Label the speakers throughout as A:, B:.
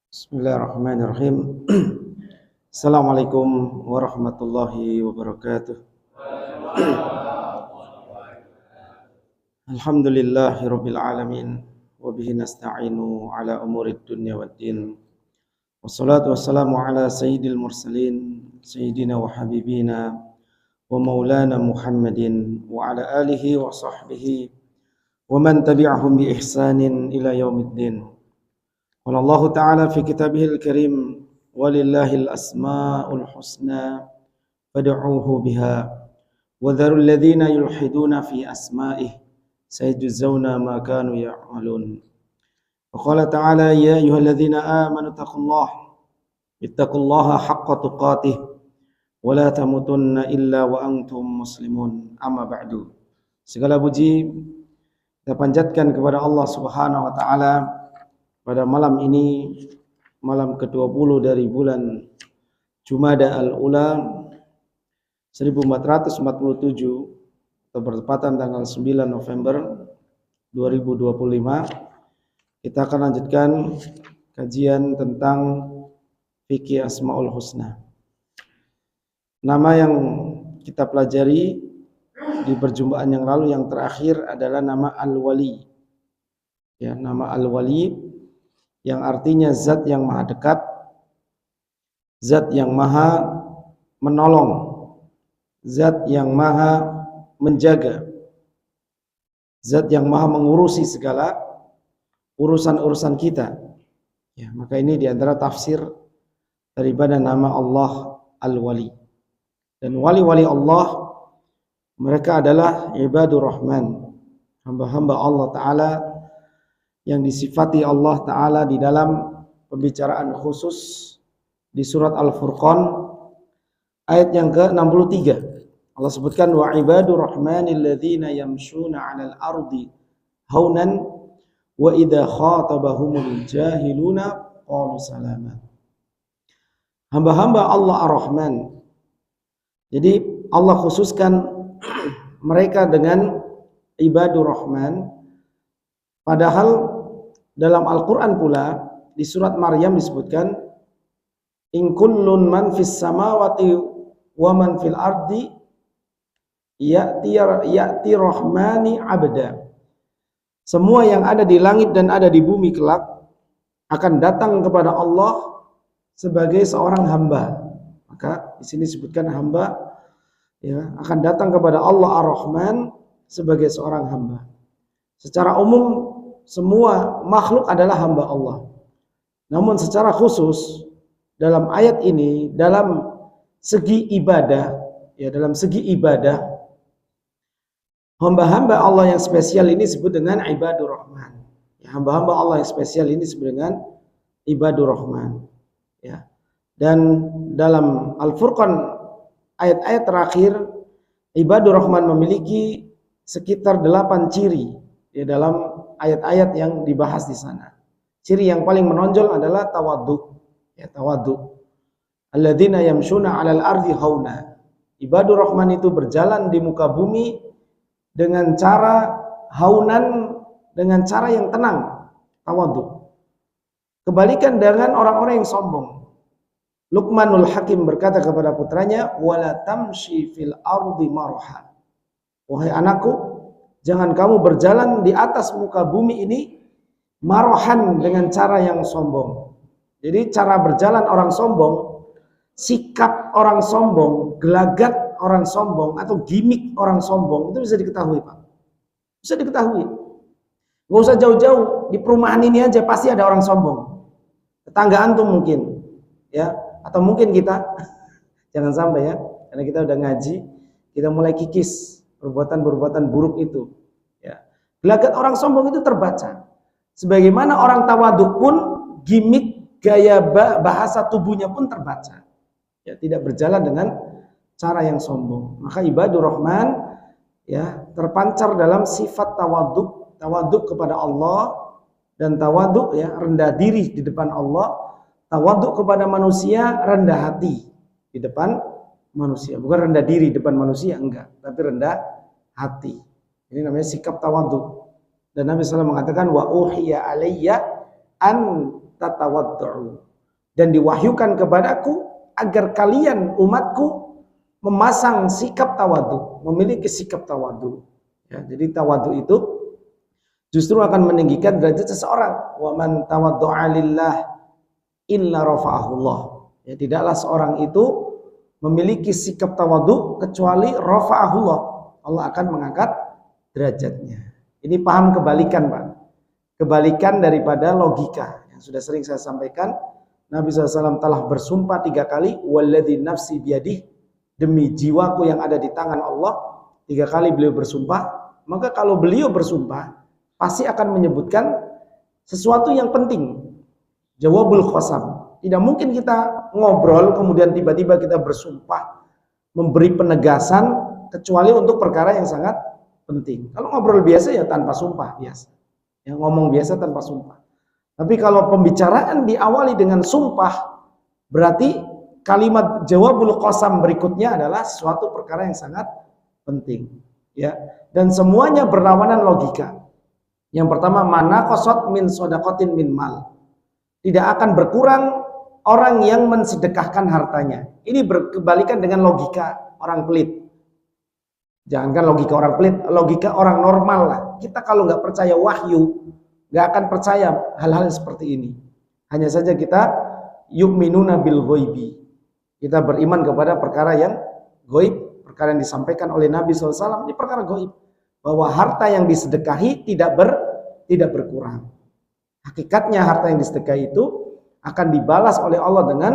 A: Bismillahirrahmanirrahim. Assalamualaikum warahmatullahi wabarakatuh. Alhamdulillahirabbil alamin wa bihi nasta'inu ala umurid dunya waddin. Wassalatu wassalamu ala sayyidil mursalin sayyidina wa habibina wa maulana Muhammadin wa ala alihi wa sahbihi wa man tabi'ahum bi ihsanin ila yaumiddin. Qala Allah Ta'ala fi kitabihil karim walillahil asmaul husna fad'uuhu biha wa dharul ladzina yulhiduna fi asma'ihi sayajzawna ma kanu ya'malun. Wa qala ta'ala ya ayyuhalladzina amanu ittaqullaha haqqa tuqatih wa la tamutunna illa wa antum muslimun. Amma ba'du. Segala puji kita panjatkan kepada Allah Subhanahu wa taala pada malam ini, malam ke-20 dari bulan Jumada al-Ula 1447 atau bertepatan tanggal 9 November 2025. Kita akan lanjutkan kajian tentang fikih Asmaul Husna. Nama yang kita pelajari di perjumpaan yang lalu yang terakhir adalah nama Al-Wali. Ya, nama Al-Wali yang artinya zat yang maha dekat, zat yang maha menolong, zat yang maha menjaga, zat yang maha mengurusi segala urusan-urusan kita. Ya, maka ini diantara tafsir daripada nama Allah Al-Wali. Dan wali-wali Allah mereka adalah ibadur rahman, hamba-hamba Allah Ta'ala yang disifati Allah Ta'ala di dalam pembicaraan khusus di surat Al-Furqan ayat yang ke-63. Allah sebutkan wa ibadur rahmanil ladzina yamshuna 'alal ardi haunan wa idza khatabahumul jahiluna qalu salama. Hamba-hamba Allah Ar-Rahman. Jadi Allah khususkan mereka dengan ibadur rahman, padahal dalam Al-Quran pula di surat Maryam disebutkan in kullun man fis samawati wa man fil ardi ya'ti rahmani abda. Semua yang ada di langit dan ada di bumi kelak akan datang kepada Allah sebagai seorang hamba. Maka di sini disebutkan hamba ya akan datang kepada Allah Ar-Rahman sebagai seorang hamba. Secara umum semua makhluk adalah hamba Allah. Namun secara khusus dalam ayat ini dalam segi ibadah, ya dalam segi ibadah hamba-hamba Allah yang spesial ini disebut dengan ibadur rahman. Ya, hamba-hamba Allah yang spesial ini disebut dengan ibadur rahman. Ya. Dan dalam Al-Furqan ayat-ayat terakhir ibadur rahman memiliki sekitar 8 ciri di dalam ayat-ayat yang dibahas di sana. Ciri yang paling menonjol adalah tawadhu. Ya, tawadhu. Alladzina yamshuna 'alal ardi hauna. Ibadur Rahman itu berjalan di muka bumi dengan cara haunan, dengan cara yang tenang, tawadhu. Kebalikan dengan orang-orang yang sombong. Luqmanul Hakim berkata kepada putranya, "Wala tamshi fil ardi marha." Wahai anakku, jangan kamu berjalan di atas muka bumi ini marohan dengan cara yang sombong. Jadi cara berjalan orang sombong, sikap orang sombong, gelagat orang sombong atau gimmick orang sombong itu bisa diketahui, Pak. Bisa diketahui. Gak usah jauh-jauh, di perumahan ini aja pasti ada orang sombong. Tetangga antum mungkin, ya, atau mungkin kita. Jangan sampai ya, karena kita udah ngaji, kita mulai kikis perbuatan-perbuatan buruk itu. Ya. Gelagat orang sombong itu terbaca. Sebagaimana orang tawaduk pun gimmick gaya bahasa tubuhnya pun terbaca. Ya, tidak berjalan dengan cara yang sombong. Maka ibadur rahman ya terpancar dalam sifat tawaduk kepada Allah dan tawaduk ya rendah diri di depan Allah, tawaduk kepada manusia, rendah hati di depan manusia. Bukan rendah diri di depan manusia, enggak, tapi rendah hati. Ini namanya sikap tawadhu. Dan Nabi SAW mengatakan wa uhiya alayya an tatawaddu, dan diwahyukan kepadaku agar kalian umatku memasang sikap tawadhu, memiliki sikap tawadhu. Ya, jadi tawadhu itu justru akan meninggikan derajat seseorang. Wa man tawaddu'a lillah illa rafa'ahullah. Ya, tidaklah seorang itu memiliki sikap tawadhu kecuali rafa'ahullah. Allah akan mengangkat derajatnya. Ini paham kebalikan, Pak. Kebalikan daripada logika yang sudah sering saya sampaikan. Nabi SAW telah bersumpah 3 kali, walladzi nafsi biyadih, demi jiwaku yang ada di tangan Allah. 3 kali beliau bersumpah. Maka kalau beliau bersumpah pasti akan menyebutkan sesuatu yang penting. Jawabul qasam. Tidak mungkin kita ngobrol kemudian tiba-tiba kita bersumpah memberi penegasan kecuali untuk perkara yang sangat penting. Kalau ngobrol biasa ya tanpa sumpah biasa. Ya, ngomong biasa tanpa sumpah. Tapi kalau pembicaraan diawali dengan sumpah, berarti kalimat jawabul qasam berikutnya adalah suatu perkara yang sangat penting. Ya, dan semuanya berlawanan logika. Yang pertama, mana qasad min shadaqatin min mal. Tidak akan berkurang orang yang mensedekahkan hartanya. Ini berkebalikan dengan logika orang pelit. Jangankan logika orang pelit, logika orang normal lah. Kita kalau nggak percaya wahyu, nggak akan percaya hal-hal seperti ini. Hanya saja kita yu'minuna bil ghaibi. Kita beriman kepada perkara yang gaib, perkara yang disampaikan oleh Nabi SAW, ini perkara gaib. Bahwa harta yang disedekahi tidak berkurang. Hakikatnya harta yang disedekahi itu akan dibalas oleh Allah dengan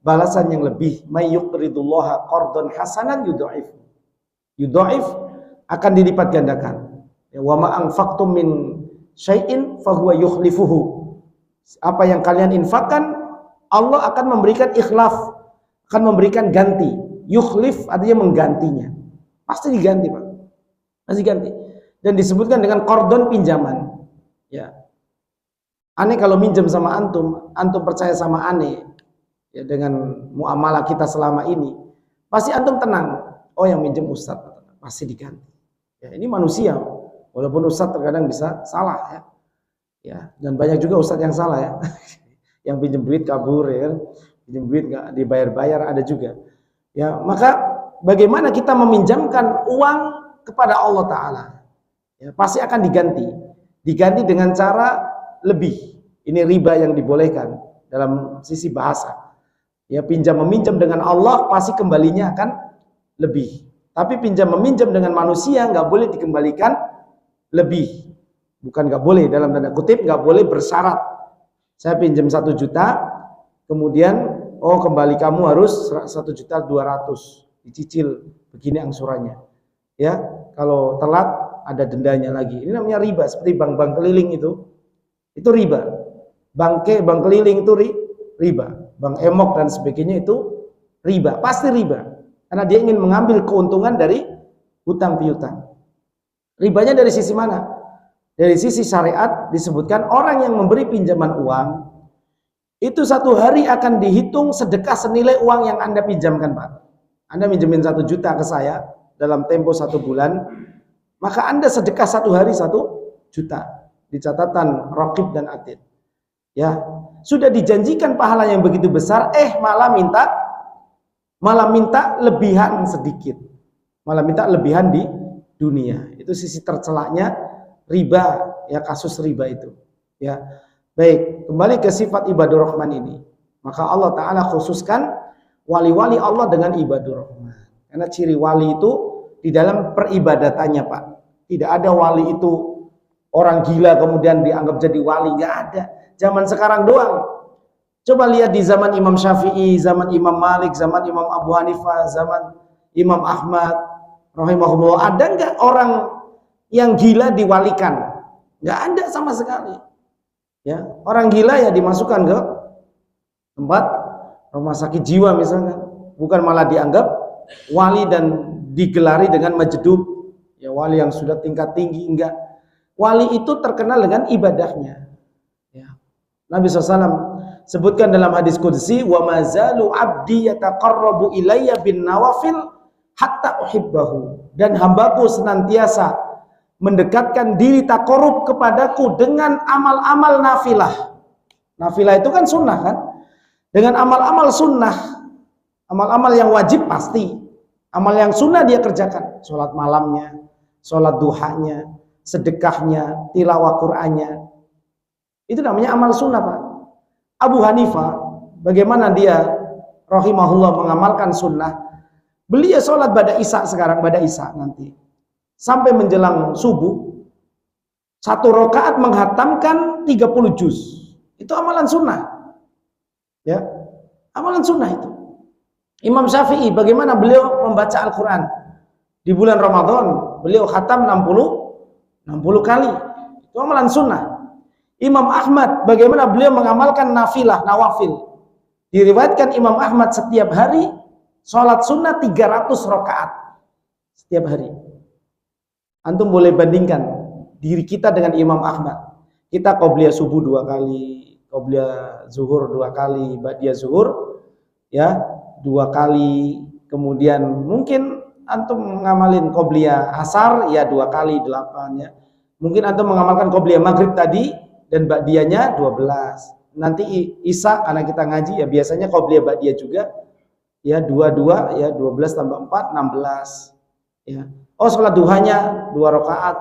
A: balasan yang lebih. May yuqridullaha qardan hasanan yudha'if. Yudha'if akan dilipat gandakan. Wa ma anfaqtum min syai'in fahuwa yukhlifuhu. Apa yang kalian infakkan, Allah akan memberikan ikhlaf, akan memberikan ganti. Yukhlif artinya menggantinya. Pasti diganti, Pak. Pasti ganti. Dan disebutkan dengan qardon pinjaman. Ya. Aneh kalau minjem sama antum, antum percaya sama aneh. Ya, dengan muamalah kita selama ini, pasti antum tenang. Oh, yang minjem ustaz pasti diganti. Ya, ini manusia. Walaupun ustaz terkadang bisa salah ya. Ya, dan banyak juga ustaz yang salah ya. Yang pinjam duit kabur ya kan. Pinjam duit enggak dibayar-bayar ada juga. Ya, maka bagaimana kita meminjamkan uang kepada Allah Ta'ala? Ya, pasti akan diganti. Diganti dengan cara lebih. Ini riba yang dibolehkan dalam sisi bahasa. Ya, pinjam meminjam dengan Allah pasti kembalinya akan lebih. Tapi pinjam meminjam dengan manusia nggak boleh dikembalikan lebih. Bukan nggak boleh, dalam tanda kutip nggak boleh bersyarat. Saya pinjam 1 juta, kemudian kembali kamu harus 1.200.000 dicicil begini angsurannya. Ya, kalau telat ada dendanya lagi. Ini namanya riba, seperti bank-bank keliling itu riba. Bank keliling itu riba. Bank emok dan sebagainya itu riba, pasti riba. Karena dia ingin mengambil keuntungan dari hutang piutang. Ribanya dari sisi mana? Dari sisi syariat disebutkan orang yang memberi pinjaman uang itu 1 hari akan dihitung sedekah senilai uang yang Anda pinjamkan, Pak. Anda minjemin 1 juta ke saya dalam tempo 1 bulan, maka Anda sedekah 1 hari 1 juta di catatan Raqib dan Atid. Ya, sudah dijanjikan pahala yang begitu besar, malah minta lebihan sedikit, malah minta lebihan di dunia. Itu sisi tercelaknya riba, ya, kasus riba itu. Ya, baik, kembali ke sifat ibadur rahman ini. Maka Allah Ta'ala khususkan wali-wali Allah dengan ibadur rahman. Karena ciri wali itu di dalam peribadatannya, Pak. Tidak ada wali itu orang gila kemudian dianggap jadi wali, nggak ada. Zaman sekarang doang. Coba lihat di zaman Imam Syafi'i, zaman Imam Malik, zaman Imam Abu Hanifah, zaman Imam Ahmad rahimahullah, ada nggak orang yang gila diwalikan? Nggak ada sama sekali. Ya, orang gila ya dimasukkan ke tempat rumah sakit jiwa misalnya, bukan malah dianggap wali dan digelari dengan majdub. Ya, wali yang sudah tingkat tinggi, enggak. Wali itu terkenal dengan ibadahnya. Ya. Nabi SAW sebutkan dalam hadis qudsi, wa mazalu abdi yataqarrabu ilayya bin nawafil hatta uhibbahu, dan hambaku senantiasa mendekatkan diri taqarrub kepadaku dengan amal-amal nafilah Nafilah itu kan sunnah kan. Dengan amal-amal sunnah, amal-amal yang wajib pasti, amal yang sunnah dia kerjakan. Sholat malamnya, sholat duhanya, sedekahnya, tilawah Qur'annya. Itu namanya amal sunnah, Pak. Abu Hanifah, bagaimana dia rahimahullah mengamalkan sunnah? Beliau sholat pada isya sekarang, pada isya nanti. Sampai menjelang subuh, 1 rakaat menghatamkan 30 juz. Itu amalan sunnah. Ya, amalan sunnah itu. Imam Syafi'i, bagaimana beliau membaca Al-Quran? Di bulan Ramadan, beliau khatam 60 kali. Itu amalan sunnah. Imam Ahmad, bagaimana beliau mengamalkan nafilah, nawafil. Diriwayatkan Imam Ahmad setiap hari sholat sunnah 300 rakaat setiap hari. Antum boleh bandingkan diri kita dengan Imam Ahmad. Kita qobliyah subuh 2 kali, qobliyah zuhur 2 kali, ba'diyah zuhur ya 2 kali. Kemudian mungkin antum mengamalin qobliyah asar ya 2 kali 8 ya. Mungkin antum mengamalkan qobliyah maghrib tadi dan ba'diyahnya 12. Nanti isya karena kita ngaji ya biasanya qobliyah ba'diyah juga. Ya 22 ya 12 tambah 4 16 ya. Oh sholat duhanya 2 rakaat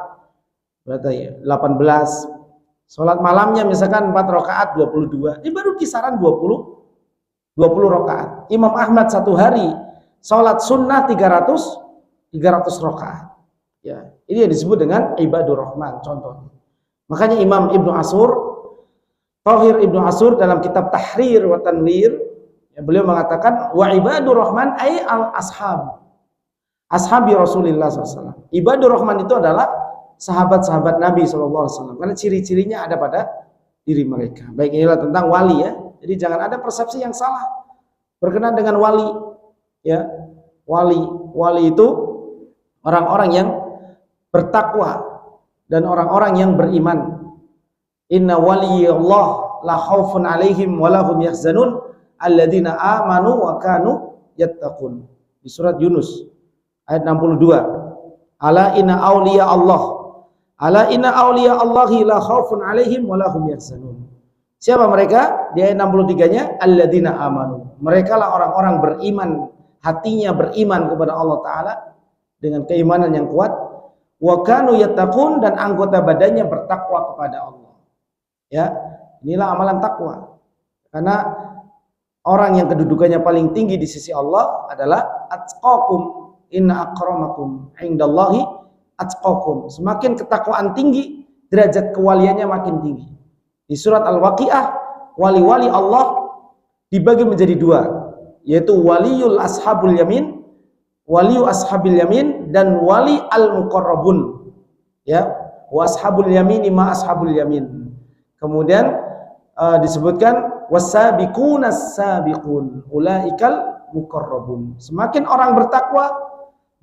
A: berarti ya 18. Sholat malamnya misalkan 4 rakaat 22. Ini baru kisaran 20 rakaat. Imam Ahmad 1 hari sholat sunnah 300 rakaat. Ya, ini yang disebut dengan ibadur rahman contohnya. Makanya Imam Ibnu Ashur, Thahir Ibnu Ashur dalam kitab Tahrir wa Tanwir ya, beliau mengatakan wa ibadur rahman ay al ashab. Ashabi Rasulullah SAW. Ibadur rahman itu adalah sahabat-sahabat Nabi SAW. Karena ciri-cirinya ada pada diri mereka. Baik, inilah tentang wali ya. Jadi jangan ada persepsi yang salah berkenaan dengan wali. Ya, wali itu orang-orang yang bertakwa dan orang-orang yang beriman. Inna waliyallah la khaufun alaihim wa lahum yahzanun alladzina amanu wa kanu yattaqun. Di surat Yunus ayat 62. Ala inna awliya Allah. Ala inna awliya Allahi la khaufun alaihim wa lahum yahzanun. Siapa mereka? Di ayat 63-nya alladzina amanu. Mereka lah orang-orang beriman, hatinya beriman kepada Allah taala dengan keimanan yang kuat. Wa kanu yattaqun, dan anggota badannya bertakwa kepada Allah. Ya, inilah amalan takwa. Karena orang yang kedudukannya paling tinggi di sisi Allah adalah atqakum. Inna akramakum indallahi atqakum. Semakin ketakwaan tinggi, derajat kewaliannya makin tinggi. Di surat Al-Waqiah, wali-wali Allah dibagi menjadi 2, yaitu waliyul ashabul yamin, waliyu ashabil yamin, dan wali al-muqarrabun. Ya, wa ashabul yamini ma ashabul yamin. Kemudian disebutkan wasabiqunas sabiqun ulaikal muqarrabun. Semakin orang bertakwa,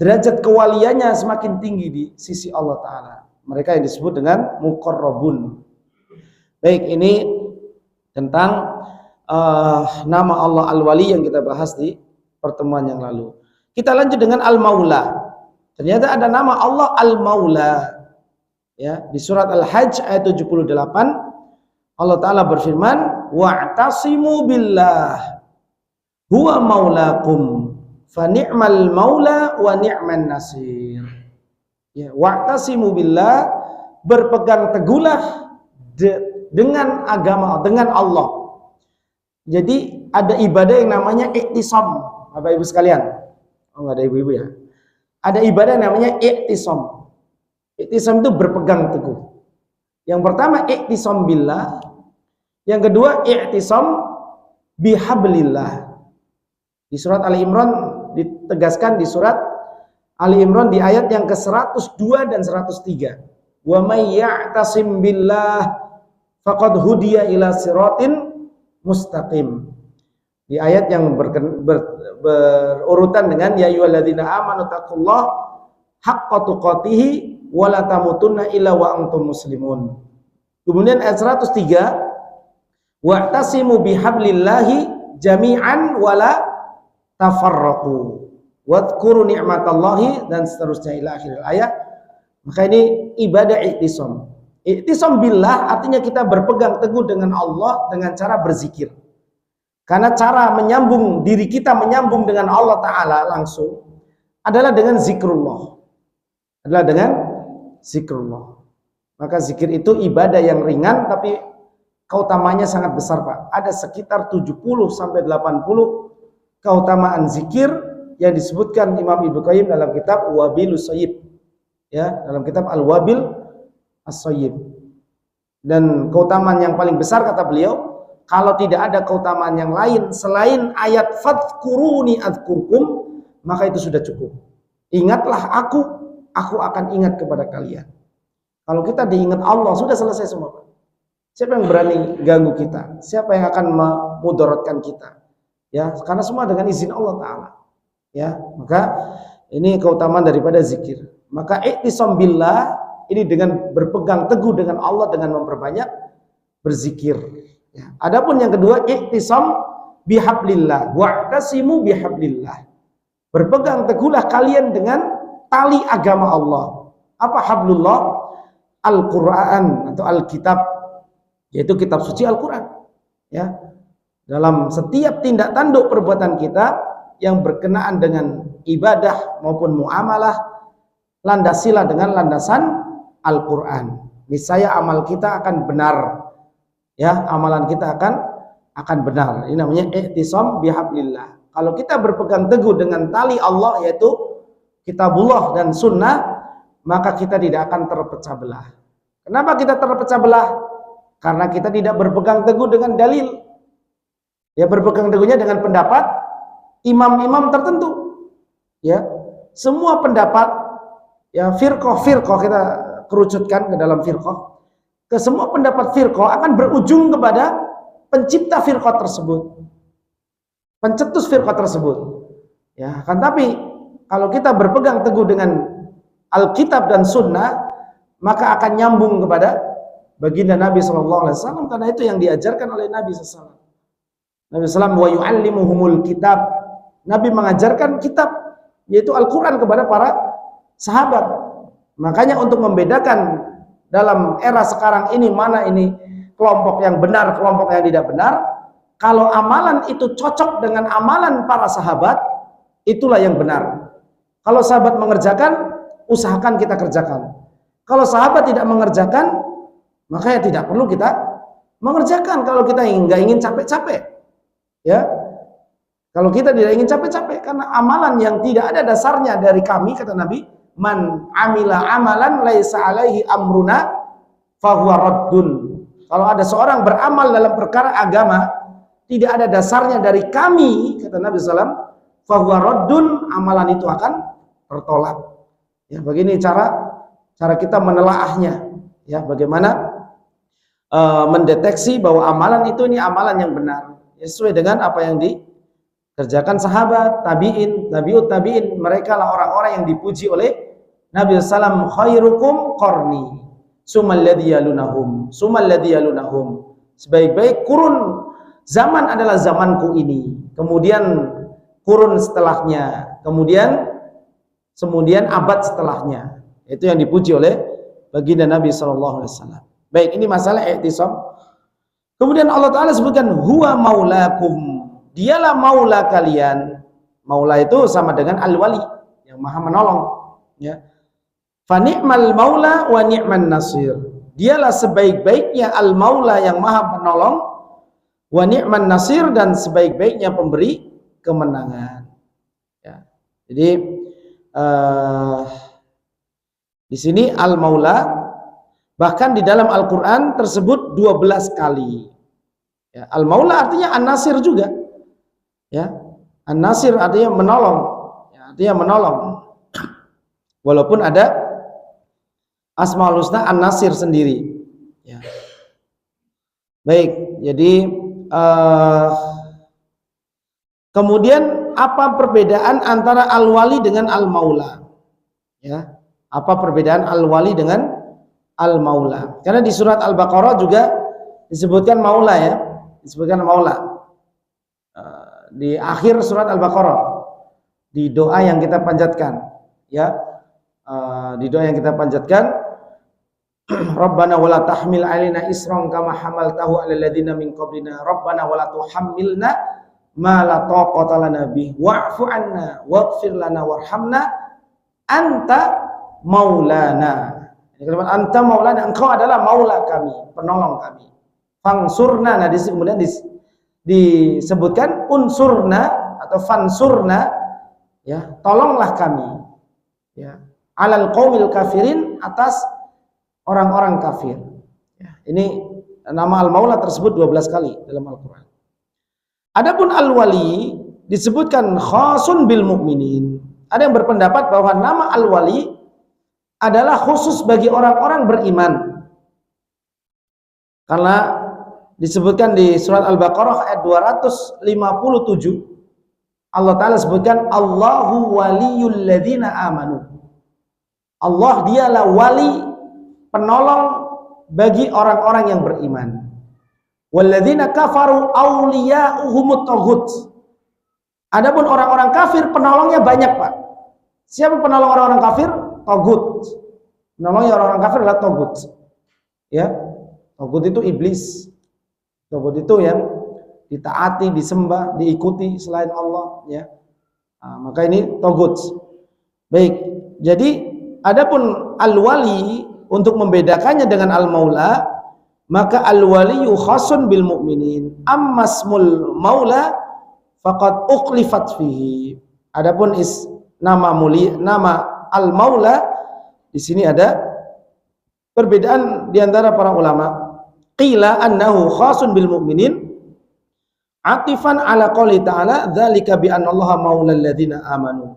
A: derajat kewaliannya semakin tinggi di sisi Allah taala. Mereka yang disebut dengan muqarrabun. Baik, ini tentang nama Allah Al-Wali yang kita bahas di pertemuan yang lalu. Kita lanjut dengan Al-Maula. Ternyata ada nama Allah Al-Maula. Ya, di surat Al-Hajj ayat 78 Allah taala berfirman, wa'tasimu billah huwa maulakum fa ni'mal maula wa ni'man nasir. Ya, wa'tasimu billah, berpegang teguhlah dengan agama, dengan Allah. Jadi ada ibadah yang namanya iktisam, Bapak Ibu sekalian. Oh, enggak ada ibu-ibu ya. Ada ibadah yang namanya iktisam. Iktisam itu berpegang teguh. Yang pertama iktisam billah, yang kedua iktisam bihablillah. Di surat Ali Imran ditegaskan, di surat Ali Imran di ayat yang ke-102 dan 103. Wa may ya'tasim billah faqad hudiya ila siratin mustaqim. Di ayat yang berurutan dengan ya ayyuhalladzina amanu taqullaha haqqa tuqatih wa la tamutunna illa wa antum muslimun. Kemudian ayat 103, wa'tasimu bihablillahi jami'an wa la tafarraqu wadhkuru ni'matallahi, dan seterusnya ila akhir ayat. Maka ini ibadah iktisam. I'tisam billah artinya kita berpegang teguh dengan Allah dengan cara berzikir. Karena cara menyambung diri kita menyambung dengan Allah Ta'ala langsung adalah dengan zikrullah. Adalah dengan zikrullah. Maka zikir itu ibadah yang ringan tapi keutamanya sangat besar, Pak. Ada sekitar 70 sampai 80 keutamaan zikir yang disebutkan Imam Ibnu Qayyim dalam kitab Wabilus Sayyib. Ya, dalam kitab Al-Wabil As-Sayyib. Dan keutamaan yang paling besar kata beliau, kalau tidak ada keutamaan yang lain selain ayat fadhkuruni adzkurkum, maka itu sudah cukup. Ingatlah aku akan ingat kepada kalian. Kalau kita diingat Allah, sudah selesai semua, Pak. Siapa yang berani ganggu kita? Siapa yang akan memudaratkan kita? Ya, karena semua dengan izin Allah Ta'ala. Ya, maka ini keutamaan daripada zikir. Maka i'tisam billah ini dengan berpegang teguh dengan Allah dengan memperbanyak berzikir. Ya. Adapun yang kedua, i'tisam bihablillah wa'tasimu bihablillah. Berpegang teguhlah kalian dengan tali agama Allah. Apa hablullah? Al-Qur'an atau Alkitab, yaitu kitab suci Al-Qur'an. Ya. Dalam setiap tindak tanduk perbuatan kita yang berkenaan dengan ibadah maupun muamalah, landasilah dengan landasan Al-Qur'an. Niscaya amal kita akan benar. Ya, amalan kita akan benar. Ini namanya i'tisam bihablillah. Kalau kita berpegang teguh dengan tali Allah yaitu kitabullah dan sunnah, maka kita tidak akan terpecah belah. Kenapa kita terpecah belah? Karena kita tidak berpegang teguh dengan dalil. Ya, berpegang teguhnya dengan pendapat imam-imam tertentu. Ya, semua pendapat ya firqah kita kerucutkan ke dalam firqah. Ke semua pendapat firqah akan berujung kepada pencipta firqah tersebut, pencetus firqah tersebut. Ya, kan tapi kalau kita berpegang teguh dengan Alkitab dan Sunnah, maka akan nyambung kepada baginda Nabi SAW, karena itu yang diajarkan oleh Nabi SAW. Nabi SAW wa yu'allimuhumul kitab. Nabi mengajarkan kitab, yaitu Al-Quran kepada para sahabat. Makanya untuk membedakan dalam era sekarang ini mana ini kelompok yang benar, kelompok yang tidak benar, kalau amalan itu cocok dengan amalan para sahabat, itulah yang benar. Kalau sahabat mengerjakan, usahakan kita kerjakan. Kalau sahabat tidak mengerjakan, maka ya tidak perlu kita mengerjakan. Kalau kita nggak ingin capek-capek, ya. Kalau kita tidak ingin capek-capek, karena amalan yang tidak ada dasarnya dari kami, kata Nabi, man amila amalan laisa alaihi amruna fahuwa raddun. Kalau ada seorang beramal dalam perkara agama tidak ada dasarnya dari kami, kata Nabi SAW, fahuwa raddun, amalan itu akan tertolak. Ya, begini cara kita menelaahnya. Ya, bagaimana mendeteksi bahwa amalan itu ini amalan yang benar, ya, sesuai dengan apa yang dikerjakan sahabat, tabi'in, tabi'ut tabi'in. Mereka lah orang-orang yang dipuji oleh Nabi SAW. Khairukum qarni summal ladzi yalunahum. Sebaik-baik kurun zaman adalah zamanku ini, kemudian kurun setelahnya, kemudian abad setelahnya. Itu yang dipuji oleh baginda Nabi SAW. Baik, ini masalah i'tisam. Kemudian Allah Ta'ala sebutkan huwa maulakum, dialah maula kalian. Maula itu sama dengan al-wali, yang maha menolong, ya. Fa ni'mal maula wa ni'man nasir. Dialah sebaik-baiknya al-maula yang maha menolong, wa ni'man nasir, dan sebaik-baiknya pemberi kemenangan. Ya. Jadi di sini al-maula bahkan di dalam Al-Qur'an tersebut 12 kali. Ya, al-maula artinya an-nasir juga. Ya. An-nasir artinya menolong. Ya, artinya menolong. Walaupun ada Asmaul Husna An-Nasir sendiri. Ya. Baik, jadi kemudian apa perbedaan antara al-wali dengan al-maula? Ya, apa perbedaan al-wali dengan al-maula? Karena di surat Al-Baqarah juga disebutkan maula, ya, disebutkan maula. Di akhir surat Al-Baqarah, di doa yang kita panjatkan, ya, di doa yang kita panjatkan, Rabbana wala tahmil alaina isran kama hamaltahu alal ladzina min qablina Rabbana wala tuhammilna ma la taqata lana bih wa'fu 'anna waghfir lana warhamna anta maulana. Kalimat anta maulana, engkau adalah maula kami, penolong kami. Fangsurna, nah kemudian disebutkan unsurna atau fansurna, ya, tolonglah kami, ya, alal qaumil kafirin, atas orang-orang kafir. Ya, ini nama al-maula tersebut 12 kali dalam Al-Qur'an. Adapun al-wali disebutkan khasun bil mu'minin. Ada yang berpendapat bahwa nama al-wali adalah khusus bagi orang-orang beriman. Karena disebutkan di surat Al-Baqarah ayat 257, Allah Ta'ala sebutkan Allahu waliyul ladzina amanu. Allah dialah wali, penolong bagi orang-orang yang beriman. Walladzina kafaru awliya'uhumut taghut. Adapun orang-orang kafir penolongnya banyak, Pak. Siapa penolong orang-orang kafir? Taghut. Penolongnya orang-orang kafir adalah taghut. Ya. Taghut itu iblis. Taghut itu yang ditaati, disembah, diikuti selain Allah, ya. Nah, maka ini taghut. Baik. Jadi adapun al-wali, untuk membedakannya dengan al-maula, maka al-waliyu khasun bil mu'minin, ammasmul maula faqad uqlifat fihi. Adapun nama al-maula, di sini ada perbedaan di antara para ulama. Qila annahu khasun bil mu'minin atifan ala qouli ta'ala dzalika bi anna Allaha maulal ladzina amanu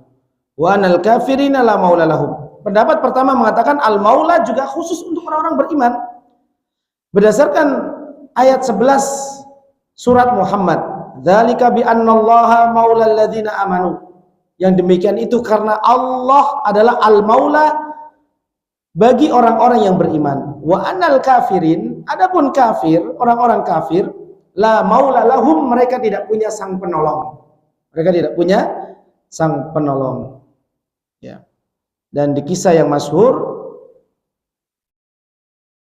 A: wa anal kafirina la maula lahum. Pendapat pertama mengatakan al-maula juga khusus untuk orang-orang beriman. Berdasarkan ayat 11 surat Muhammad, dzalika bi annallaha maulal ladzina amanu. Yang demikian itu karena Allah adalah al-maula bagi orang-orang yang beriman. Wa anal kafirin, adapun kafir, orang-orang kafir, la maula lahum, mereka tidak punya sang penolong. Mereka tidak punya sang penolong. Ya. Dan di kisah yang masyhur,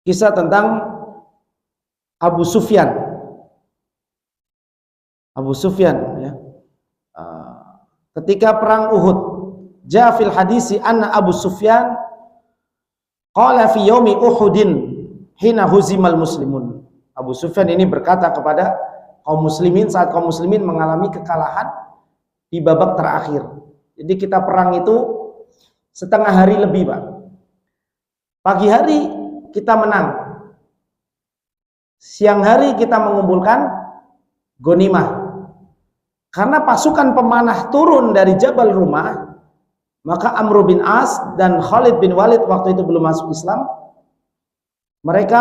A: kisah tentang Abu Sufyan. Abu Sufyan, ya. Ketika perang Uhud, ja'fil hadisi anna Abu Sufyan qala fi yaumi Uhudin hina huzimal muslimun. Abu Sufyan ini berkata kepada kaum muslimin saat kaum muslimin mengalami kekalahan di babak terakhir. Jadi kita perang itu setengah hari lebih, Pak. Pagi hari kita menang. Siang hari kita mengumpulkan ghanimah. Karena pasukan pemanah turun dari Jabal Rumah, maka Amr bin As dan Khalid bin Walid waktu itu belum masuk Islam. Mereka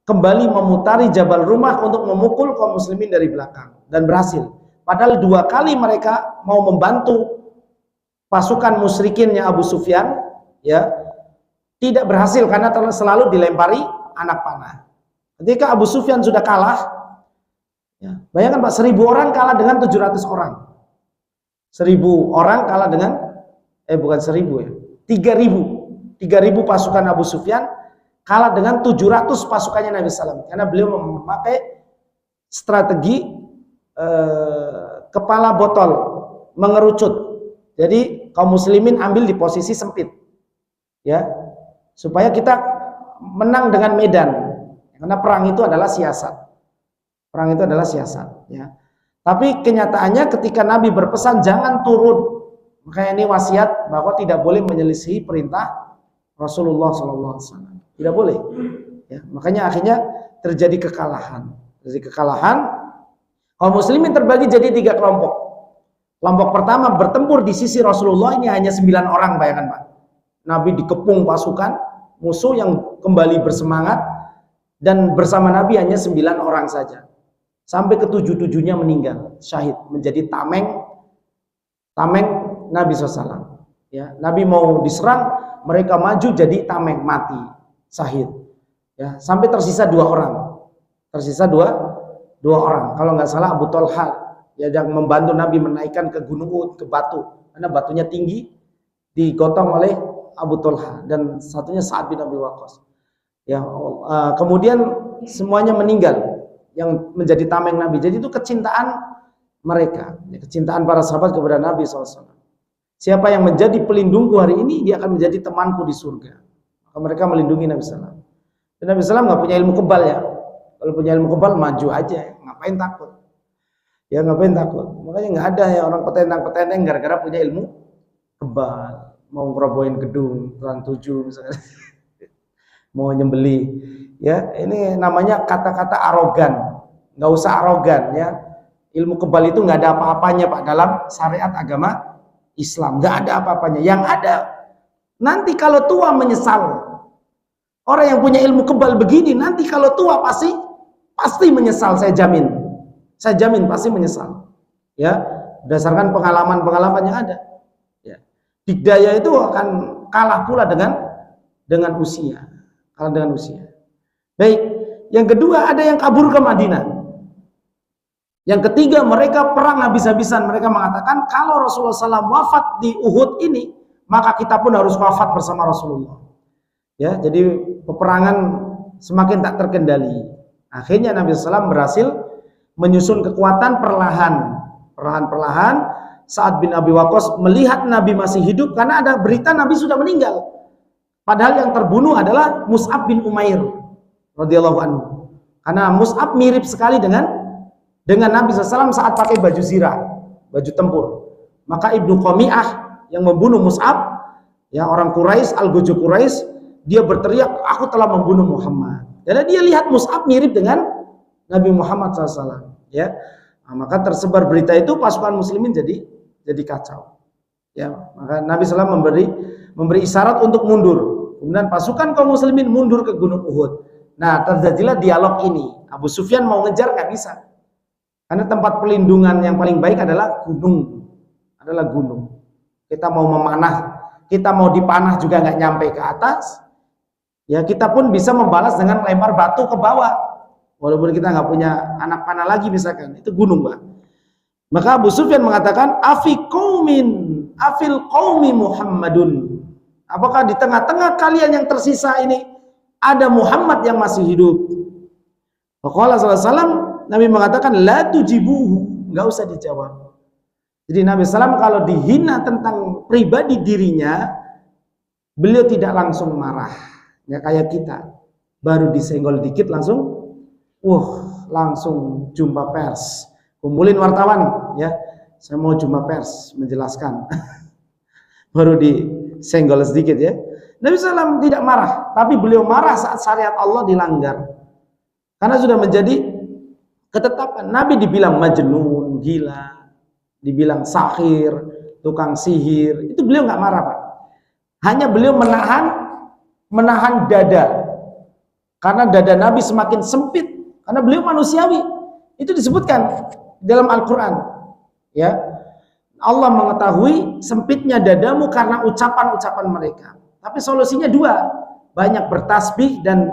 A: kembali memutari Jabal Rumah untuk memukul kaum muslimin dari belakang, dan berhasil. Padahal 2 kali mereka mau membantu pasukan musyrikinnya Abu Sufyan, ya, tidak berhasil karena selalu dilempari anak panah. Ketika Abu Sufyan sudah kalah, ya, bayangkan Pak, 1000 orang kalah dengan 700 orang. 1000 orang kalah dengan bukan 1000 ya, 3000 pasukan Abu Sufyan kalah dengan 700 pasukannya Nabi SAW, karena beliau memakai strategi kepala botol mengerucut. Jadi kaum muslimin ambil di posisi sempit, ya, supaya kita menang dengan medan, karena perang itu adalah siasat. Perang itu adalah siasat, ya. Tapi kenyataannya ketika Nabi berpesan jangan turun, makanya ini wasiat bahwa tidak boleh menyelisihi perintah Rasulullah SAW. Tidak boleh, ya. Makanya akhirnya terjadi kekalahan. Terjadi kekalahan. Kaum muslimin terbagi jadi 3 kelompok. Kelompok pertama bertempur di sisi Rasulullah, ini hanya 9 orang, bayangkan Pak. Nabi dikepung pasukan musuh yang kembali bersemangat, dan bersama Nabi hanya 9 orang saja. Sampai ke-7-7-nya meninggal, syahid, menjadi tameng Nabi SAW. Ya, Nabi mau diserang, mereka maju jadi tameng, mati, syahid. Ya, sampai tersisa 2 orang. Tersisa dua orang. Kalau nggak salah Abu Thalha, ya, yang membantu Nabi menaikkan ke Gunung Uhud, ke batu, karena batunya tinggi, digotong oleh Abu Thalha, dan satunya Sa'ad bin Abi Waqqas. Ya, kemudian semuanya meninggal yang menjadi tameng Nabi. Jadi itu kecintaan mereka, ya, kecintaan para sahabat kepada Nabi SAW. Siapa yang menjadi pelindungku hari ini, dia akan menjadi temanku di surga. Maka mereka melindungi Nabi SAW. Dan Nabi SAW nggak punya ilmu kebal ya. Kalau punya ilmu kebal maju aja, ngapain takut? Ya ngapain takut? Makanya nggak ada ya orang petentang-petenteng gara-gara punya ilmu kebal. Mau ngerobohin gedung, Trans 7 misalnya, mau nyembeli. Ya ini namanya kata-kata arogan. Nggak usah arogan ya. Ilmu kebal itu nggak ada apa-apanya Pak dalam syariat agama Islam. Nggak ada apa-apanya. Yang ada nanti kalau tua menyesal. Orang yang punya ilmu kebal begini nanti kalau tua pasti menyesal, saya jamin. Saya jamin pasti menyesal. Ya, berdasarkan pengalaman-pengalaman yang ada. Ya. Dikdaya itu akan kalah pula dengan usia. Kalah dengan usia. Baik, yang kedua ada yang kabur ke Madinah. Yang ketiga mereka perang habis-habisan. Mereka mengatakan kalau Rasulullah SAW wafat di Uhud ini, maka kita pun harus wafat bersama Rasulullah. Ya, jadi peperangan semakin tak terkendali. Akhirnya Nabi SAW berhasil menyusun kekuatan perlahan-perlahan. Sa'ad bin Abi Waqqas melihat Nabi masih hidup karena ada berita Nabi sudah meninggal. Padahal yang terbunuh adalah Mus'ab bin Umair radhiyallahu anhu. Karena Mus'ab mirip sekali dengan Nabi SAW saat pakai baju zirah, baju tempur. Maka Ibnu Qami'ah yang membunuh Mus'ab, ya orang Quraisy, Al-Gojo Quraisy, dia berteriak, aku telah membunuh Muhammad. Karena dia lihat Mus'ab mirip dengan Nabi Muhammad SAW. Ya, nah, maka tersebar berita itu, pasukan muslimin jadi kacau. Ya, maka Nabi SAW memberi isyarat untuk mundur. Kemudian pasukan kaum muslimin mundur ke Gunung Uhud. Nah, terjadilah dialog ini. Abu Sufyan mau ngejar nggak bisa. Karena tempat pelindungan yang paling baik adalah gunung. Kita mau memanah, kita mau dipanah juga nggak nyampe ke atas. Ya kita pun bisa membalas dengan lempar batu ke bawah. Walaupun kita nggak punya anak panah lagi misalkan, itu gunung Pak. Maka Abu Sufyan mengatakan, afil qaumi Muhammadun. Apakah di tengah-tengah kalian yang tersisa ini ada Muhammad yang masih hidup? Faqala sallallahu alaihi wasallam, Nabi mengatakan la tujibuhu, nggak usah dijawab. Jadi Nabi SAW kalau dihina tentang pribadi dirinya, beliau tidak langsung marah. Ya kayak kita, baru disenggol dikit langsung jumpa pers, kumpulin wartawan, ya saya mau jumpa pers menjelaskan. Baru disenggol sedikit ya. Nabi SAW tidak marah, tapi beliau marah saat syariat Allah dilanggar. Karena sudah menjadi ketetapan. Nabi dibilang majnun, gila, dibilang sahir, tukang sihir, itu beliau nggak marah Pak. Hanya beliau menahan dada, karena dada Nabi semakin sempit, karena beliau manusiawi. Itu disebutkan dalam Al-Quran. Ya, Allah mengetahui sempitnya dadamu karena ucapan-ucapan mereka. Tapi solusinya dua, banyak bertasbih dan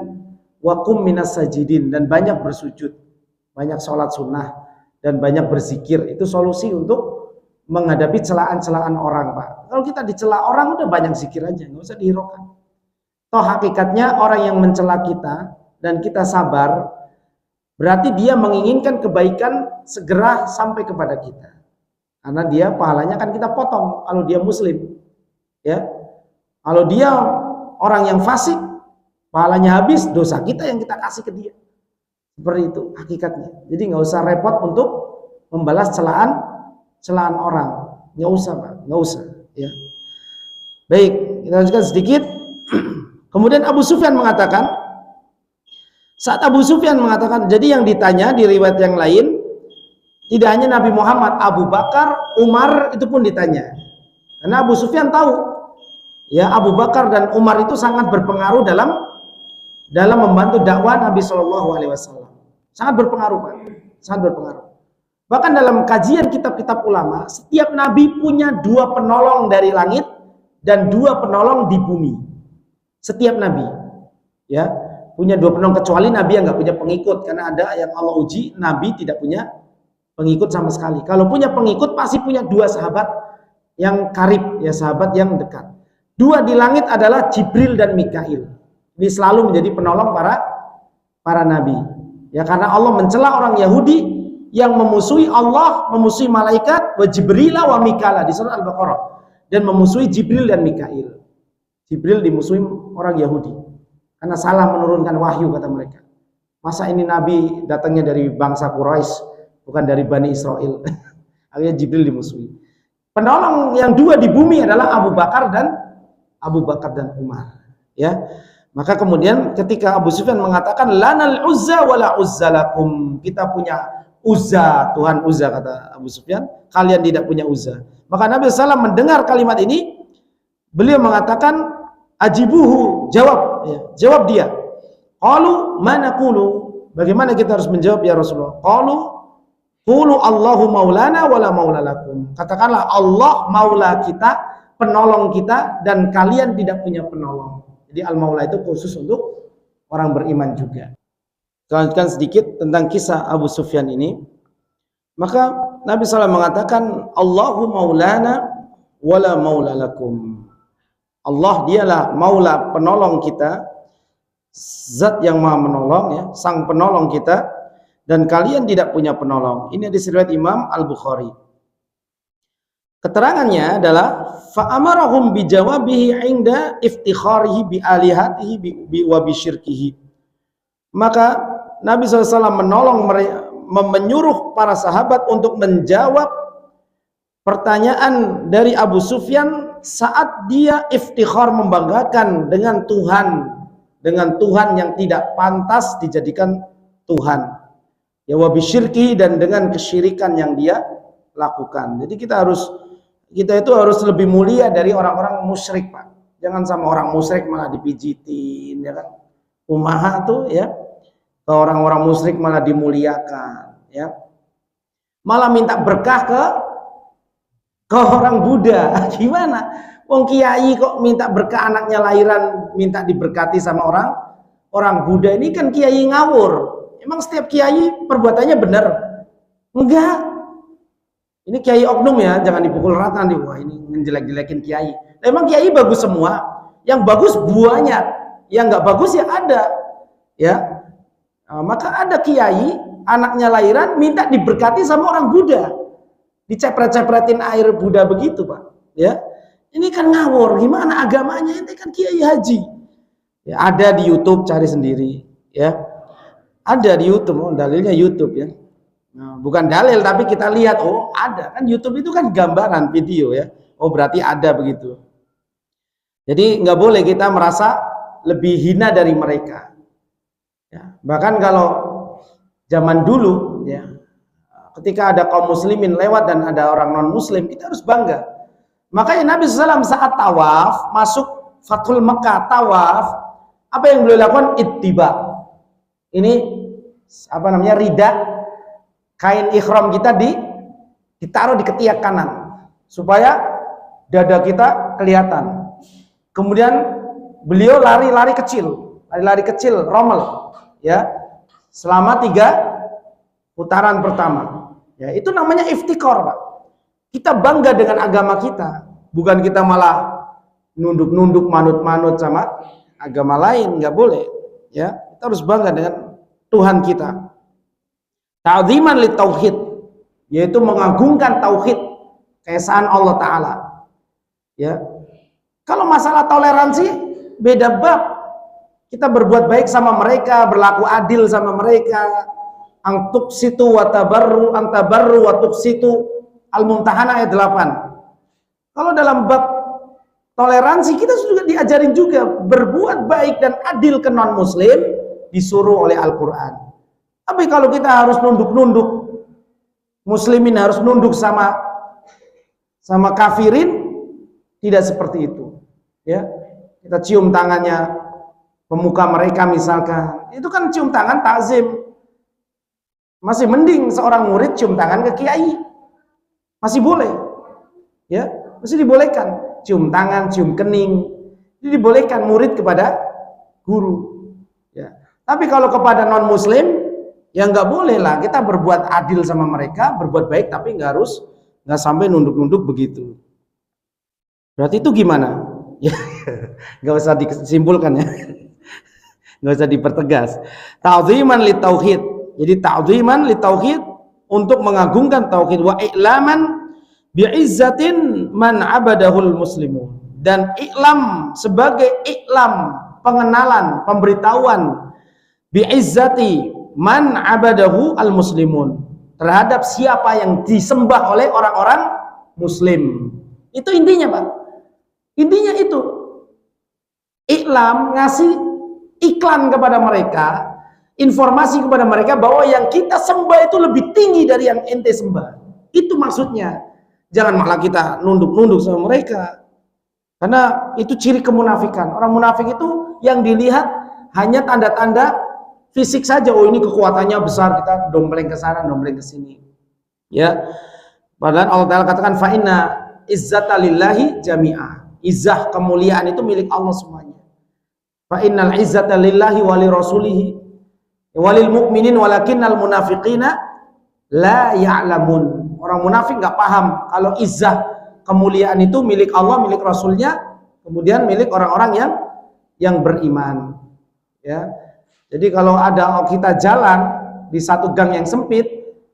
A: wakum minas sajidin, dan banyak bersujud, banyak sholat sunnah, dan banyak berzikir. Itu solusi untuk menghadapi celaan-celaan orang Pak. Kalau kita dicela orang udah banyak zikir aja, nggak usah dihiraukan. Toh hakikatnya orang yang mencela kita dan kita sabar, berarti dia menginginkan kebaikan segera sampai kepada kita. Karena dia pahalanya kan kita potong kalau dia muslim. Ya. Kalau dia orang yang fasik, pahalanya habis, dosa kita yang kita kasih ke dia. Seperti itu hakikatnya. Jadi nggak usah repot untuk membalas celaan orang. Nggak usah Pak, nggak usah. Ya. Baik, kita lanjutkan sedikit. Kemudian Abu Sufyan mengatakan, saat Abu Sufyan mengatakan, jadi yang ditanya di riwayat yang lain, tidak hanya Nabi Muhammad, Abu Bakar, Umar itu pun ditanya. Karena Abu Sufyan tahu, ya Abu Bakar dan Umar itu sangat berpengaruh dalam membantu dakwah Nabi Shallallahu Alaihi Wasallam. Sangat berpengaruh Pak, sangat berpengaruh. Bahkan dalam kajian kitab-kitab ulama, setiap Nabi punya 2 penolong dari langit dan 2 penolong di bumi. Setiap Nabi, ya punya 2 penolong, kecuali Nabi yang nggak punya pengikut, karena ada yang Allah uji, Nabi tidak punya pengikut sama sekali. Kalau punya pengikut pasti punya 2 sahabat yang karib, ya sahabat yang dekat. 2 di langit adalah Jibril dan Mikail. Ini selalu menjadi penolong para nabi. Ya, karena Allah mencela orang Yahudi yang memusuhi Allah, memusuhi malaikat, wa Jibril wa Mikala di surah Al-Baqarah, dan memusuhi Jibril dan Mikail. Jibril dimusuhi orang Yahudi karena salah menurunkan wahyu, kata mereka. Masa ini nabi datangnya dari bangsa Quraisy, bukan dari Bani Israel. Akhirnya Jibril dimusuhi. Penolong yang dua di bumi adalah Abu Bakar dan Umar. Ya. Maka kemudian ketika Abu Sufyan mengatakan lanal uzza wala uzza lakum, kita punya Uzza, Tuhan Uzza, kata Abu Sufyan, kalian tidak punya Uzza. Maka Nabi SAW mendengar kalimat ini, beliau mengatakan ajibuhu, jawab dia. Qalu mana qulu, bagaimana kita harus menjawab ya Rasulullah? Qalu qulu Allahu maulana wala maula lakum, katakanlah Allah maula kita, penolong kita, dan kalian tidak punya penolong. Jadi al-maula itu khusus untuk orang beriman juga. Lanjutkan sedikit tentang kisah Abu Sufyan ini. Maka Nabi SAW mengatakan Allahu maulana wala maula lakum. Allah dialah maula, penolong kita, zat yang maha menolong, ya, sang penolong kita, dan kalian tidak punya penolong. Ini hadis riwayat Imam Al-Bukhari. Keterangannya adalah fa'amarahum bijawabihi inda iftikharihi bi alihatihi wa bi syirkihi. Maka Nabi SAW menyuruh para sahabat untuk menjawab pertanyaan dari Abu Sufyan saat dia iftikhar, membanggakan dengan Tuhan yang tidak pantas dijadikan Tuhan, ya, wa bi syirkihi, dan dengan kesyirikan yang dia lakukan. Jadi kita itu harus lebih mulia dari orang-orang musyrik, Pak. Jangan sama orang musyrik malah dipijitin, ya kan? Kumaha tuh, ya. Ke orang-orang musyrik malah dimuliakan, ya. Malah minta berkah ke orang Buddha. Gimana? Wong kiai kok minta berkah anaknya lahiran, minta diberkati sama orang Buddha. Ini kan kiai ngawur. Emang setiap kiai perbuatannya benar? Enggak. Ini kiai oknum, ya, jangan dipukul rata nanti. Wah, ini ngejelek-jelekin kiai. Emang kiai bagus semua. Yang bagus buahnya, yang nggak bagus ya ada, ya. Maka ada kiai anaknya lahiran minta diberkati sama orang Buddha, dicepret-cepretin air Buddha begitu, Pak. Ya, ini kan ngawur. Gimana agamanya? Ini kan kiai haji. Ya, ada di YouTube, cari sendiri. Ya, ada di YouTube. Oh, dalilnya YouTube, ya. Nah, bukan dalil tapi kita lihat, oh ada kan. YouTube itu kan gambaran video, ya. Oh berarti ada begitu. Jadi nggak boleh kita merasa lebih hina dari mereka, ya. Bahkan kalau zaman dulu, ya, ketika ada kaum muslimin lewat dan ada orang non muslim, kita harus bangga. Makanya Nabi SAW saat tawaf, masuk Fathul Mekah, tawaf, apa yang beliau lakukan? Ittiba. Ini apa namanya, rida, kain ikhram kita ditaruh di ketiak kanan supaya dada kita kelihatan. Kemudian beliau lari-lari kecil, rommel, ya, selama 3 putaran pertama. Ya, itu namanya iftikhar, Pak. Kita bangga dengan agama kita, bukan kita malah nunduk-nunduk, manut-manut sama agama lain, nggak boleh. Ya, kita harus bangga dengan Tuhan kita. Ta'ziman li tauhid, yaitu mengagungkan tauhid, keesaan Allah Ta'ala. Ya, kalau masalah toleransi beda bab. Kita berbuat baik sama mereka, berlaku adil sama mereka. Antuksitu wa tabarru, antabarru wa tuksitu. Al-Mumtahanah ayat 8. Kalau dalam bab toleransi kita juga diajarin juga berbuat baik dan adil ke non muslim, disuruh oleh Al-Quran. Tapi kalau kita harus nunduk-nunduk, muslimin harus nunduk sama kafirin, tidak seperti itu. Ya, kita cium tangannya pemuka mereka misalkan, itu kan cium tangan takzim. Masih mending seorang murid cium tangan ke kiai, masih boleh, ya, masih dibolehkan. Cium tangan, cium kening, ini dibolehkan murid kepada guru. Ya. Tapi kalau kepada non muslim, ya nggak boleh lah. Kita berbuat adil sama mereka, berbuat baik, tapi nggak sampai nunduk-nunduk begitu. Berarti itu gimana? Ya, nggak usah disimpulkan, ya. nggak usah dipertegas. Ta'ziman li tauhid. Jadi ta'ziman li tauhid untuk mengagungkan tauhid, wa i'laman bi'izzatin man abadahul muslimun, dan iklam sebagai iklam, pengenalan, pemberitahuan bi'izzati man abadahu al muslimun, terhadap siapa yang disembah oleh orang-orang muslim. Itu intinya, Pak. Intinya itu. Iklam, ngasih iklan kepada mereka, informasi kepada mereka bahwa yang kita sembah itu lebih tinggi dari yang ente sembah. Itu maksudnya. Jangan malah kita nunduk-nunduk sama mereka. Karena itu ciri kemunafikan. Orang munafik itu yang dilihat hanya tanda-tanda fisik saja. Oh, ini kekuatannya besar, kita dompleng ke sana, dompleng ke sini. Ya. Padahal Allah Ta'ala katakan fa inna izzata lillahi jami'ah. Izzah, kemuliaan itu milik Allah semuanya. Fa innal izzata lillahi wa li rasulihi walil mu'minin walakinnal munafiqina la ya'lamun. Orang munafik nggak paham kalau izzah, kemuliaan itu milik Allah, milik Rasulnya, kemudian milik orang-orang yang beriman. Ya. Jadi kalau ada kita jalan di satu gang yang sempit,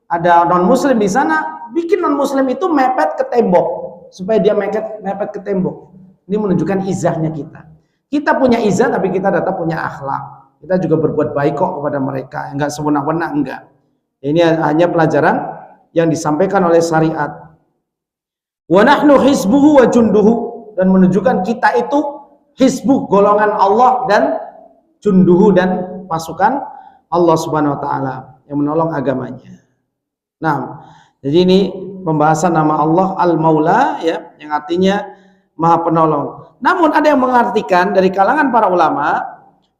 A: ada non muslim di sana, bikin non muslim itu mepet ke tembok supaya dia mepet ke tembok. Ini menunjukkan izzahnya kita. Kita punya izzah tapi kita tetap punya akhlak. Kita juga berbuat baik kok kepada mereka, enggak sewenang-wenang, enggak. Ini hanya pelajaran yang disampaikan oleh syariat. Wa nahnu hizbuhu wa junduhu, dan menunjukkan kita itu hizbuh, golongan Allah, dan junduhu, dan pasukan Allah Subhanahu wa taala yang menolong agamanya. Nah, jadi ini pembahasan nama Allah Al-Maula, ya, yang artinya Maha Penolong. Namun ada yang mengartikan dari kalangan para ulama,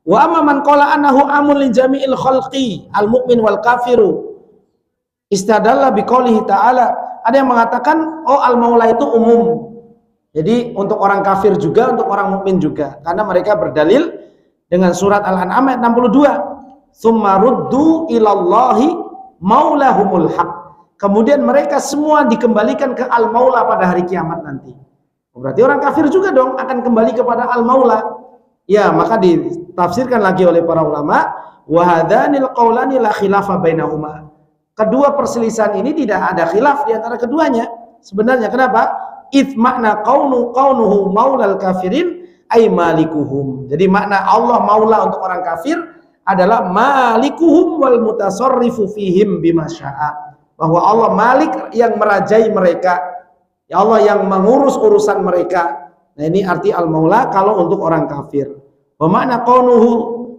A: wa amma man qala annahu amun li jami'il khalqi al-mu'min wal kafiru istadalla biqaulihi ta'ala. Ada yang mengatakan oh al-maula itu umum. Jadi untuk orang kafir juga, untuk orang mukmin juga. Karena mereka berdalil dengan surat Al-An'am ayat 62. Tsumma ruddu ilallahi maulahumul haq. Kemudian mereka semua dikembalikan ke al-maula pada hari kiamat nanti. Berarti orang kafir juga dong akan kembali kepada al-maula. Ya, maka ditafsirkan lagi oleh para ulama, wa hadanil qaulani la khilafa bainahuma. Kedua perselisihan ini tidak ada khilaf di antara keduanya. Sebenarnya kenapa? Its makna kaunuhu maulal kafirin ay malikuhum. Jadi makna Allah maula untuk orang kafir adalah malikuhum wal mutasarrifu fihim bima syaa. Bahwa Allah malik yang merajai mereka. Ya Allah yang mengurus urusan mereka. Nah, ini arti al-maula kalau untuk orang kafir. Wa makna kaunuhu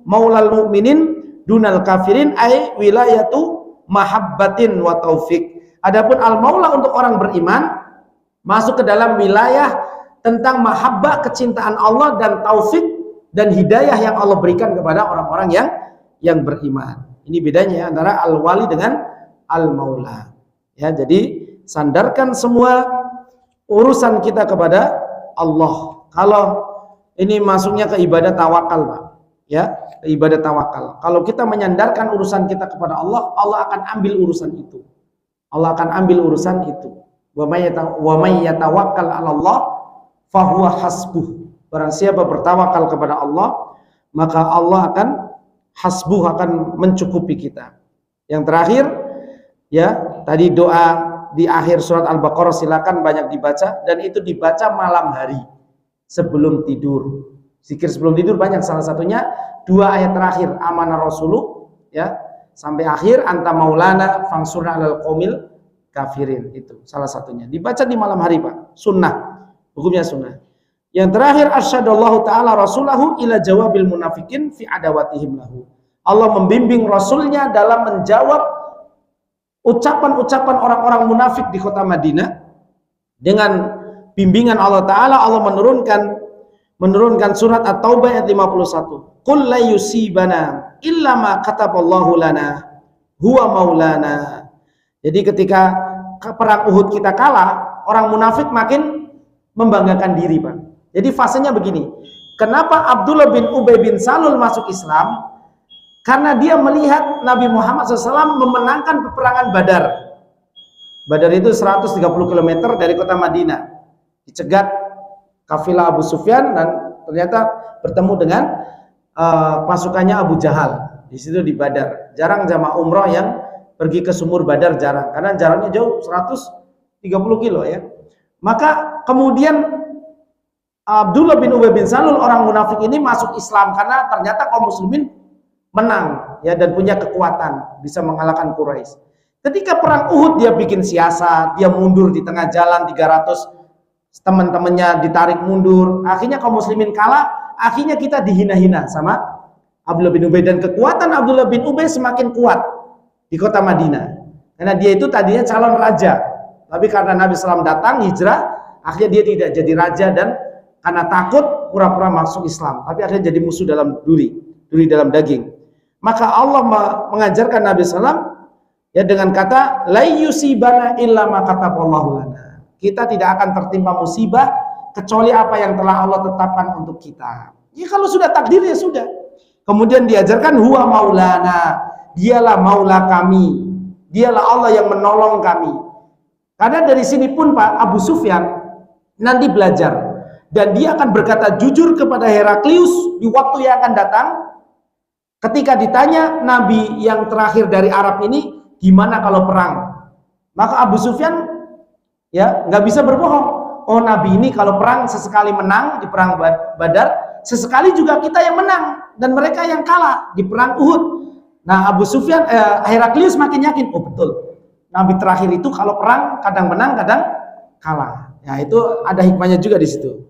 A: maulal mu'minin dunal kafirin ay wilayatu mahabbatin wa taufik. Adapun al-maula untuk orang beriman masuk ke dalam wilayah tentang mahabbah, kecintaan Allah, dan taufik dan hidayah yang Allah berikan kepada orang-orang yang beriman. Ini bedanya antara al-wali dengan al-maula. Ya, jadi sandarkan semua urusan kita kepada Allah. Kalau ini masuknya ke ibadah tawakal, Pak. Ya, ibadah tawakal. Kalau kita menyandarkan urusan kita kepada Allah, Allah akan ambil urusan itu. Allah akan ambil urusan itu. Wa may yatawakkal 'ala Allah fahuwa hasbuh. Barang siapa bertawakal kepada Allah, maka Allah akan hasbuh, akan mencukupi kita. Yang terakhir, ya, tadi doa di akhir surat Al-Baqarah silakan banyak dibaca, dan itu dibaca malam hari sebelum tidur. Zikir sebelum tidur banyak, salah satunya 2 ayat terakhir amanah rasulu, ya, sampai akhir anta maulana fangsurna alal qaumil kafirin, itu salah satunya dibaca di malam hari, Pak. Sunnah, hukumnya sunnah. Yang terakhir arsyadallahu taala rasulahu ila jawabil munafikin fi adawatihim lahu. Allah membimbing rasulnya dalam menjawab ucapan-ucapan orang-orang munafik di kota Madinah. Dengan bimbingan Allah taala, Allah menurunkan surat At-Taubah ayat 51. Qul la yusibana illa ma kataballahu lana huwa maulana. Jadi ketika perang Uhud kita kalah, orang munafik makin membanggakan diri, Pak. Jadi fasenya begini. Kenapa Abdullah bin Ubay bin Salul masuk Islam? Karena dia melihat Nabi Muhammad SAW memenangkan peperangan Badar. Badar itu 130 km dari kota Madinah. Dicegat kafilah Abu Sufyan dan ternyata bertemu dengan pasukannya Abu Jahal di situ di Badar. Jarang jamaah umroh yang pergi ke sumur Badar, jarang karena jaraknya jauh 130 kilo ya. Maka kemudian Abdullah bin Ubay bin Salul orang munafik ini masuk Islam karena ternyata kaum muslimin menang ya dan punya kekuatan bisa mengalahkan Quraisy. Ketika perang Uhud dia bikin siasat, dia mundur di tengah jalan 300 teman-temannya ditarik mundur, akhirnya kaum muslimin kalah. Akhirnya kita dihina-hina sama Abdullah bin Ubay dan kekuatan Abdullah bin Ubay semakin kuat di kota Madinah. Karena dia itu tadinya calon raja, tapi karena Nabi SAW datang hijrah, akhirnya dia tidak jadi raja dan karena takut pura-pura masuk Islam, tapi akhirnya jadi musuh dalam duri dalam daging. Maka Allah mengajarkan Nabi SAW ya dengan kata la yusibana illa ma kataballahu lana. Kita tidak akan tertimpa musibah kecuali apa yang telah Allah tetapkan untuk kita. Ya kalau sudah takdir ya sudah. Kemudian diajarkan huwa maulana, dialah maula kami, dialah Allah yang menolong kami. Karena dari sini pun Pak Abu Sufyan nanti belajar dan dia akan berkata jujur kepada Heraklius di waktu yang akan datang. Ketika ditanya Nabi yang terakhir dari Arab ini gimana kalau perang, maka Abu Sufyan ya nggak bisa berbohong. Oh Nabi ini kalau perang sesekali menang di perang Badar, sesekali juga kita yang menang dan mereka yang kalah di perang Uhud. Nah Abu Sufyan, Heraklius makin yakin, oh betul. Nabi terakhir itu kalau perang kadang menang, kadang kalah. Ya itu ada hikmahnya juga di situ.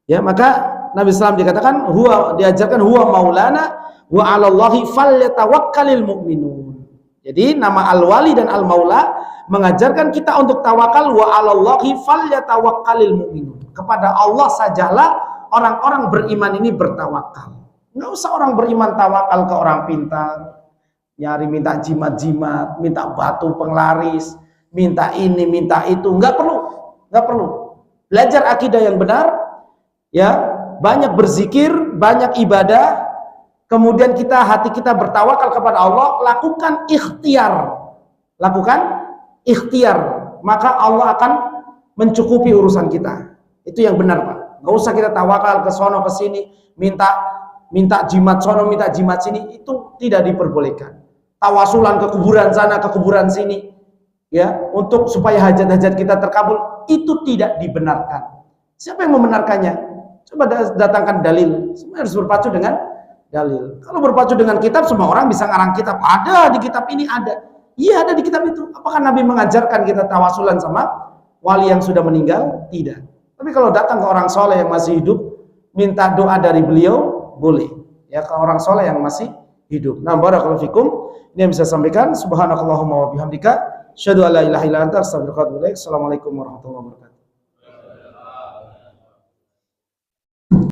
A: Ya maka Nabi SAW dikatakan, diajarkan huwa maulana wa 'alallahi falyatawakkalul mu'minun. Jadi nama Al-Wali dan Al-Maula mengajarkan kita untuk tawakal wa 'alallahi falyatawakkalul mu'minun. Kepada Allah sajalah orang-orang beriman ini bertawakal. Enggak usah orang beriman tawakal ke orang pintar, nyari minta jimat-jimat, minta batu penglaris, minta ini, minta itu, enggak perlu. Belajar akidah yang benar, ya, banyak berzikir, banyak ibadah, kemudian hati kita bertawakal kepada Allah, lakukan ikhtiar, maka Allah akan mencukupi urusan kita. Itu yang benar Pak. Gak usah kita tawakal ke sono ke sini, minta jimat sono, minta jimat sini, itu tidak diperbolehkan. Tawasulan ke kuburan sana, ke kuburan sini, ya, untuk supaya hajat-hajat kita terkabul, itu tidak dibenarkan. Siapa yang membenarkannya? Coba datangkan dalil. Semua harus berpacu dengan dalil. Kalau berpacu dengan kitab, semua orang bisa ngarang kitab. Ada di kitab ini, ada. Iya, ada di kitab itu. Apakah Nabi mengajarkan kita tawasulan sama wali yang sudah meninggal? Tidak. Tapi kalau datang ke orang soleh yang masih hidup, minta doa dari beliau, boleh. Ya, ke orang soleh yang masih hidup. Nah, barakallahu fikum. Ini yang bisa sampaikan. Subhanakallahumma wa bihamdika, asyhadu an la ilaha illa anta, astaghfiruka wa atubu ilaik. Assalamualaikum warahmatullahi wabarakatuh.